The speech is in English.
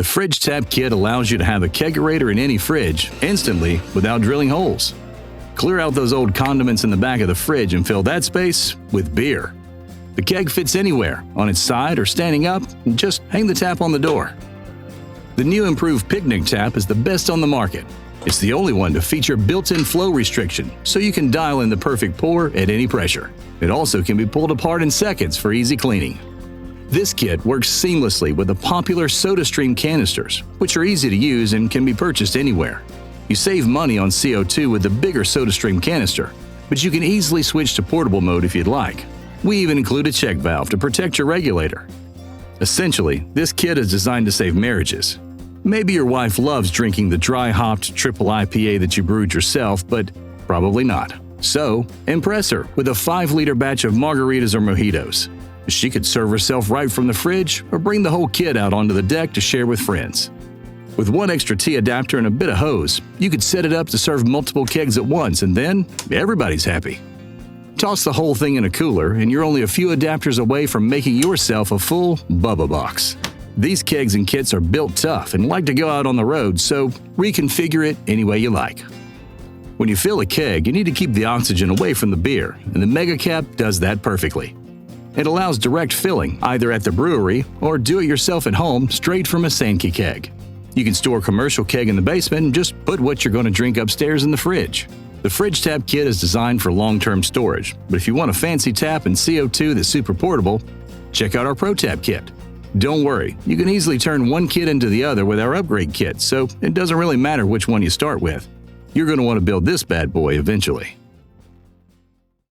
The Fridge Tap Kit allows you to have a kegerator in any fridge instantly without drilling holes. Clear out those old condiments in the back of the fridge and fill that space with beer. The keg fits anywhere, on its side or standing up, and just hang the tap on the door. The new improved Picnic Tap is the best on the market. It's the only one to feature built-in flow restriction, so you can dial in the perfect pour at any pressure. It also can be pulled apart in seconds for easy cleaning. This kit works seamlessly with the popular SodaStream canisters, which are easy to use and can be purchased anywhere. You save money on CO2 with the bigger SodaStream canister, but you can easily switch to portable mode if you'd like. We even include a check valve to protect your regulator. Essentially, this kit is designed to save marriages. Maybe your wife loves drinking the dry-hopped triple IPA that you brewed yourself, but probably not. So, impress her with a 5-liter batch of margaritas or mojitos. She could serve herself right from the fridge or bring the whole kit out onto the deck to share with friends. With one extra T adapter and a bit of hose, you could set it up to serve multiple kegs at once, and then everybody's happy. Toss the whole thing in a cooler, and you're only a few adapters away from making yourself a full Bubba box. These kegs and kits are built tough and like to go out on the road, so reconfigure it any way you like. When you fill a keg, you need to keep the oxygen away from the beer, and the Mega Cap does that perfectly. It allows direct filling, either at the brewery or do-it-yourself at home straight from a Sankey keg. You can store a commercial keg in the basement and just put what you're going to drink upstairs in the fridge. The Fridge Tap Kit is designed for long-term storage, but if you want a fancy tap and CO2 that's super portable, check out our Pro Tap Kit. Don't worry, you can easily turn one kit into the other with our upgrade kit, so it doesn't really matter which one you start with. You're going to want to build this bad boy eventually.